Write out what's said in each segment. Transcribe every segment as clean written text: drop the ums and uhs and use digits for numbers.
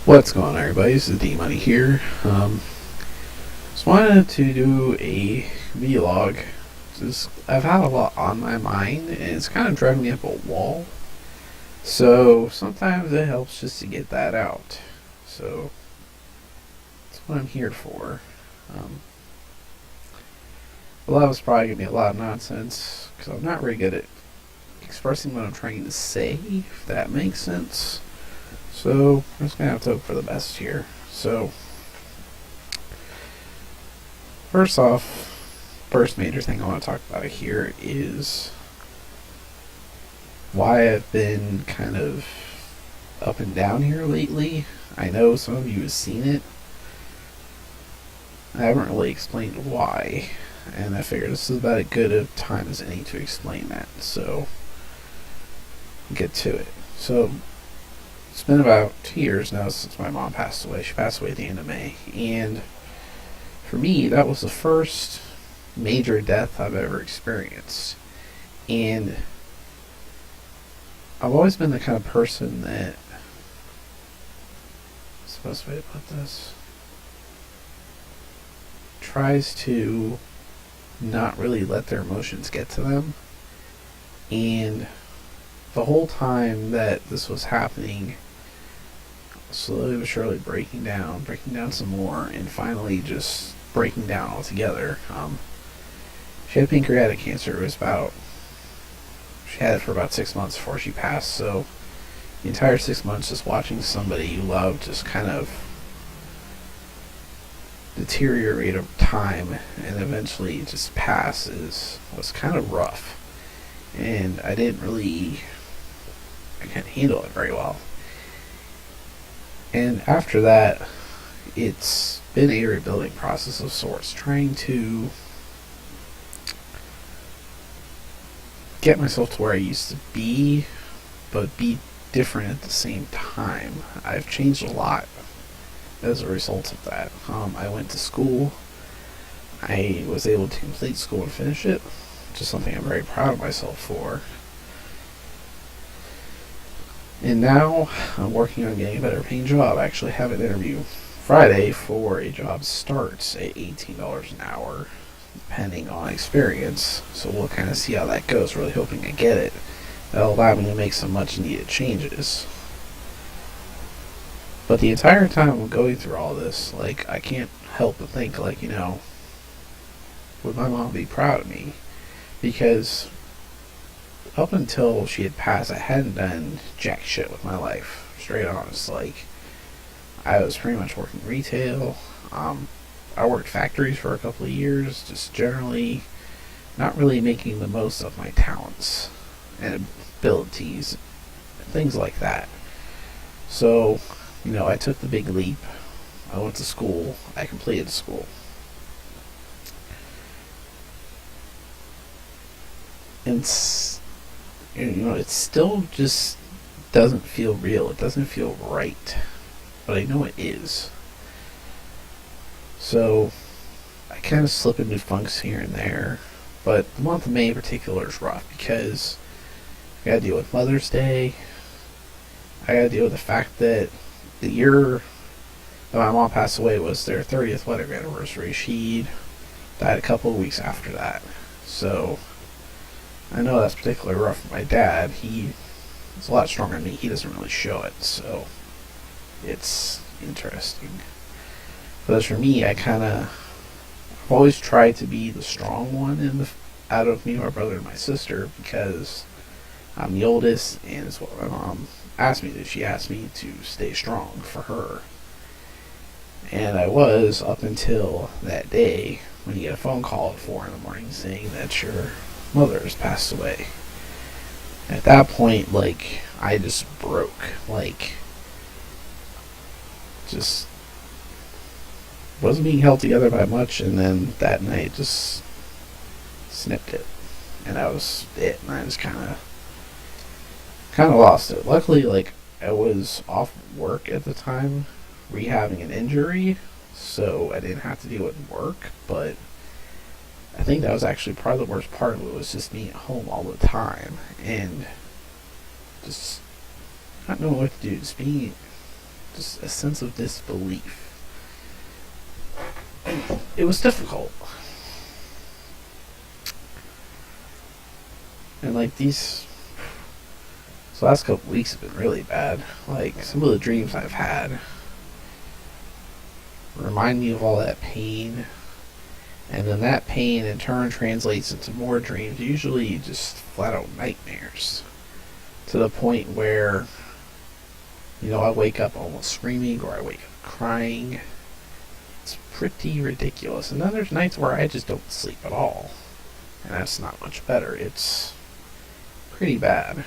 What's going on, everybody? This is D-Money here. Just wanted to do a vlog. I've had a lot on my mind, and it's kind of driving me up a wall. So sometimes it helps just to get that out. So that's what I'm here for. A lot of it's probably gonna be a lot of nonsense because I'm not very good at expressing what I'm trying to say, if that makes sense. So I'm just gonna have to hope for the best here. So first major thing I want to talk about here is why I've been kind of up and down here lately. I know some of you have seen it. I haven't really explained why, and I figured this is about as good a time as any to explain that. So get to it. So it's been about 2 years now since my mom passed away. She passed away at the end of May. And for me, that was the first major death I've ever experienced. And I've always been the kind of person that... what's the best way to put this? Tries to not really let their emotions get to them. And the whole time that this was happening, slowly but surely breaking down some more, and finally just breaking down altogether. She had pancreatic cancer. She had it for about 6 months before she passed, so the entire 6 months just watching somebody you love just kind of deteriorate over time and eventually just pass was kind of rough. And I can't handle it very well. And after that, it's been a rebuilding process of sorts, trying to get myself to where I used to be, but be different at the same time. I've changed a lot as a result of that. I went to school. I was able to complete school and finish it, which is something I'm very proud of myself for. And now I'm working on getting a better paying job. I actually have an interview Friday for a job starts at $18 an hour, depending on experience. So we'll kind of see how that goes. Really hoping I get it. That'll allow me to make some much needed changes. But the entire time I'm going through all this, I can't help but think, would my mom be proud of me? Because up until she had passed, I hadn't done jack shit with my life. Straight honest. I was pretty much working retail. I worked factories for a couple of years, just generally not really making the most of my talents and abilities, things like that. So, I took the big leap. I went to school. I completed school. And it still just doesn't feel real. It doesn't feel right. But I know it is. So I kind of slip into funks here and there. But the month of May in particular is rough because I gotta deal with Mother's Day. I gotta deal with the fact that the year that my mom passed away was their 30th wedding anniversary. She died a couple of weeks after that. So I know that's particularly rough for my dad. He's a lot stronger than me. He doesn't really show it, so it's interesting. But as for me, I've always tried to be the strong one out of me, my brother, and my sister, because I'm the oldest, and it's what my mom asked me to. She asked me to stay strong for her. And I was, up until that day when you get a phone call at 4 in the morning saying that your mother has passed away. At that point, I just broke. Just wasn't being held together by much, and then that night just snipped it. And that was it. And I just kind of lost it. Luckily, I was off work at the time, rehabbing an injury, so I didn't have to deal with work, but I think that was actually probably the worst part of it, was just being at home all the time and just not knowing what to do, just just a sense of disbelief. And it was difficult. And like these last couple weeks have been really bad. Like some of the dreams I've had remind me of all that pain, and then that pain in turn translates into more dreams, usually just flat out nightmares, to the point where, I wake up almost screaming or I wake up crying. It's pretty ridiculous. And then there's nights where I just don't sleep at all, and that's not much better. It's pretty bad.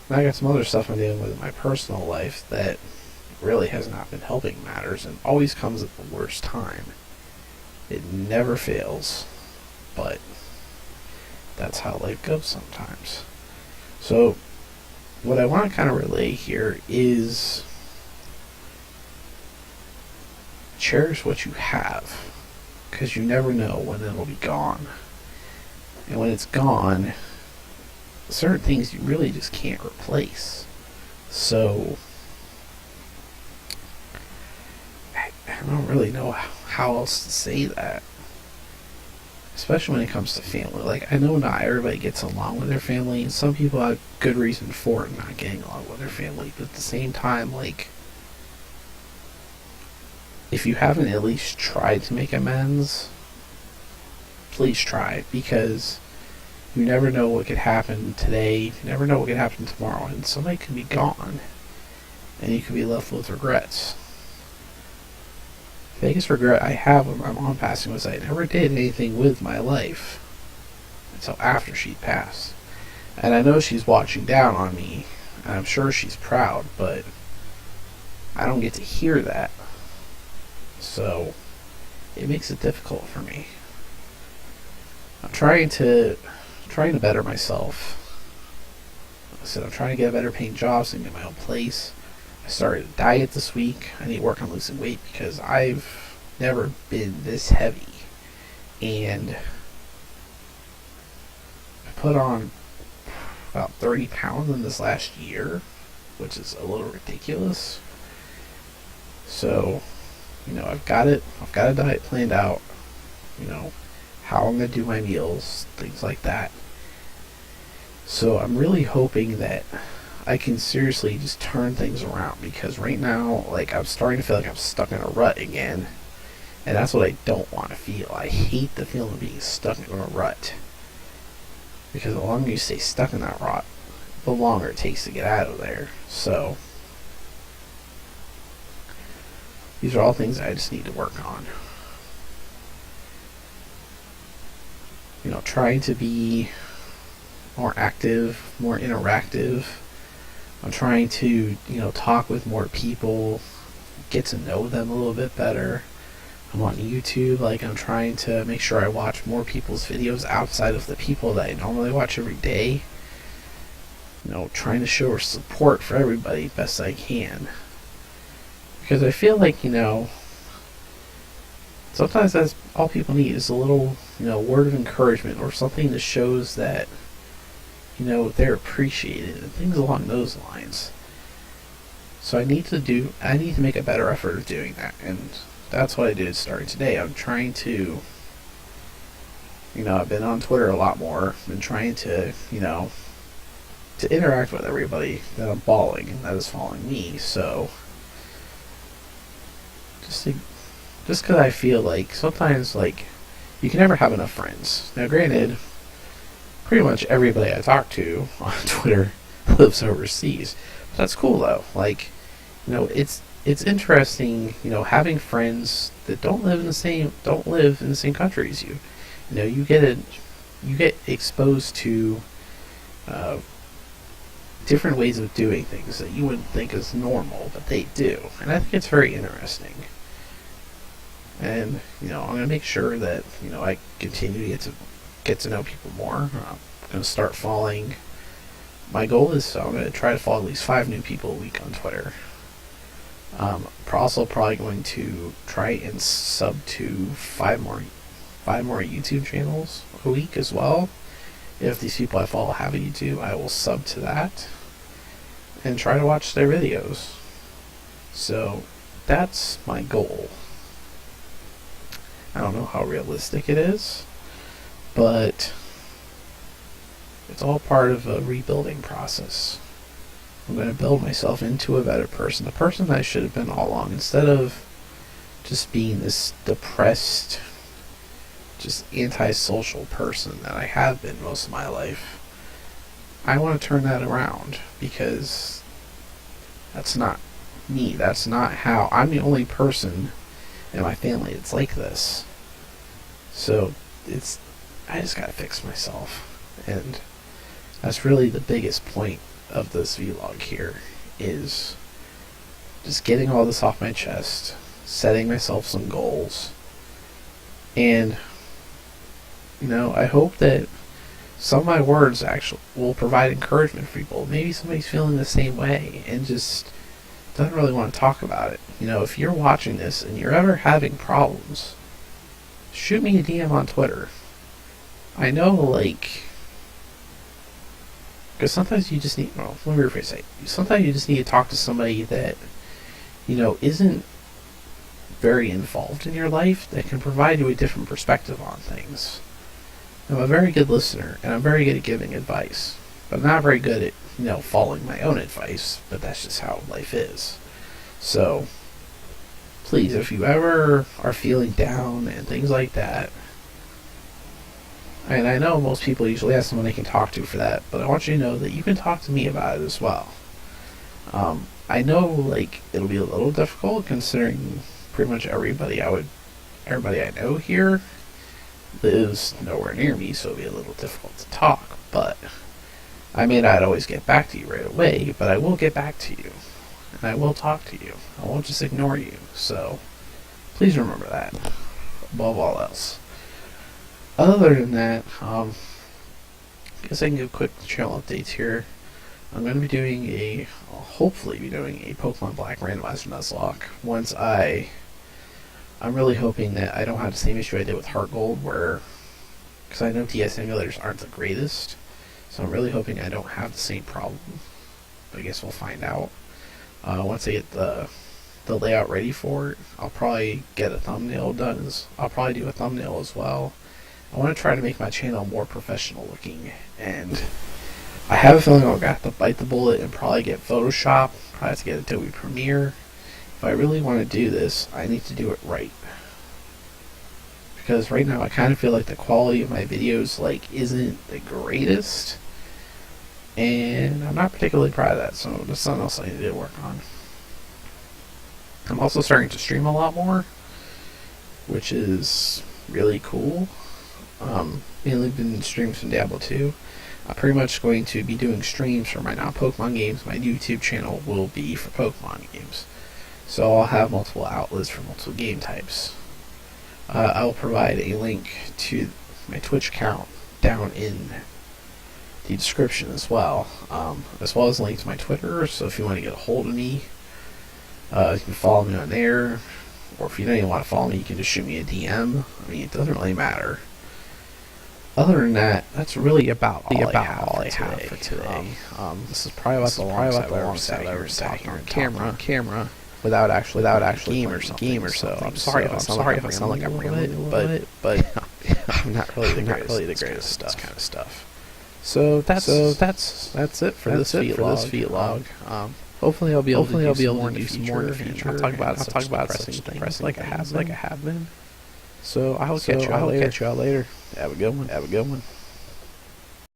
And I got some other stuff I'm dealing with in my personal life that really has not been helping matters, and always comes at the worst time. It never fails, but that's how life goes sometimes. So what I want to kind of relay here is cherish what you have, because you never know when it'll be gone. And when it's gone, certain things you really just can't replace. So I don't really know how else to say that, especially when it comes to family. Like, I know not everybody gets along with their family, and some people have good reason for not getting along with their family, but at the same time, like, if you haven't at least tried to make amends, please try, because you never know what could happen today, you never know what could happen tomorrow, and somebody could be gone, and you could be left with regrets. The biggest regret I have with my mom passing was I never did anything with my life until after she passed. And I know she's watching down on me, and I'm sure she's proud, but I don't get to hear that. So it makes it difficult for me. I'm trying to better myself. Like I said, I'm trying to get a better paying job so I can get my own place. I started a diet this week. I need to work on losing weight because I've never been this heavy. And I put on about 30 pounds in this last year, which is a little ridiculous. So, I've got a diet planned out, how I'm going to do my meals, things like that. So I'm really hoping that I can seriously just turn things around, because right now, like, I'm starting to feel like I'm stuck in a rut again, and that's what I don't want to feel. I hate the feeling of being stuck in a rut, because the longer you stay stuck in that rut, the longer it takes to get out of there. So these are all things I just need to work on. Trying to be more active, more interactive. I'm trying to, talk with more people, get to know them a little bit better. I'm on YouTube, I'm trying to make sure I watch more people's videos outside of the people that I normally watch every day. Trying to show support for everybody best I can. Because I feel like, sometimes that's all people need is a little, word of encouragement or something that shows that, they're appreciated and things along those lines. So I need to make a better effort of doing that, and that's what I did starting today. I'm trying to, I've been on Twitter a lot more, been trying to, to interact with everybody that I'm following and that is following me. So just because I feel like sometimes, you can never have enough friends. Now, granted, pretty much everybody I talk to on Twitter lives overseas. But that's cool, though. It's interesting, having friends that don't live in the same country as you. You get exposed to different ways of doing things that you wouldn't think is normal, but they do. And I think it's very interesting. And, I'm going to make sure that, I continue to get to know people more. I'm going to start following. My goal is I'm going to try to follow at least 5 new people a week on Twitter. Also probably going to try and sub to 5 more YouTube channels a week as well. If these people I follow have a YouTube, I will sub to that and try to watch their videos. So that's my goal. I don't know how realistic it is, but it's all part of a rebuilding process. I'm going to build myself into a better person, the person that I should have been all along, instead of just being this depressed, just antisocial person that I have been most of my life. I want to turn that around, because that's not me. That's not how. I'm the only person in my family that's like this. So I just gotta fix myself. And that's really the biggest point of this vlog here, is just getting all this off my chest, setting myself some goals, and I hope that some of my words actually will provide encouragement for people. Maybe somebody's feeling the same way and just doesn't really want to talk about it. If you're watching this and you're ever having problems, shoot me a DM on Twitter. I know, because sometimes you just need, let me rephrase it. Sometimes you just need to talk to somebody that, isn't very involved in your life, that can provide you a different perspective on things. I'm a very good listener, and I'm very good at giving advice, but I'm not very good at, following my own advice, but that's just how life is. So, please, if you ever are feeling down and things like that, and I know most people usually have someone they can talk to for that, but I want you to know that you can talk to me about it as well. I know, it'll be a little difficult, considering pretty much everybody I know here lives nowhere near me, so it'll be a little difficult to talk, but I may not always get back to you right away, but I will get back to you, and I will talk to you. I won't just ignore you, so please remember that, above all else. Other than that, I guess I can give quick channel updates here. I'm going to hopefully be doing a Pokemon Black randomizer Nuzlocke once I'm really hoping that I don't have the same issue I did with Heart Gold, because I know TS emulators aren't the greatest, so I'm really hoping I don't have the same problem. But I guess we'll find out. Once I get the layout ready for it, I'll probably get a thumbnail done. I'll probably do a thumbnail as well. I want to try to make my channel more professional looking, and I have a feeling I'll have to bite the bullet and probably get Photoshop, probably have to get Adobe Premiere. If I really want to do this, I need to do it right. Because right now I kind of feel like the quality of my videos isn't the greatest, and I'm not particularly proud of that, so there's something else I need to work on. I'm also starting to stream a lot more, which is really cool. Mainly been streaming some Diablo 2. I'm pretty much going to be doing streams for my non-Pokemon games. My YouTube channel will be for Pokemon games. So I'll have multiple outlets for multiple game types. I will provide a link to my Twitch account down in the description as well as a link to my Twitter. So if you want to get a hold of me, you can follow me on there. Or if you don't even want to follow me, you can just shoot me a DM. I mean, it doesn't really matter. Other than that, that's really about all I have for today. This is probably about the longest I've ever sat here on camera without actually game or so. I'm sorry if I sound like I'm rambling, but I'm not really the greatest stuff. Kind of stuff. So that's it for this vlog. Hopefully I'll be able to do some more in the future. I'll talk about such things like I have been. So I will catch you all later. Have a good one.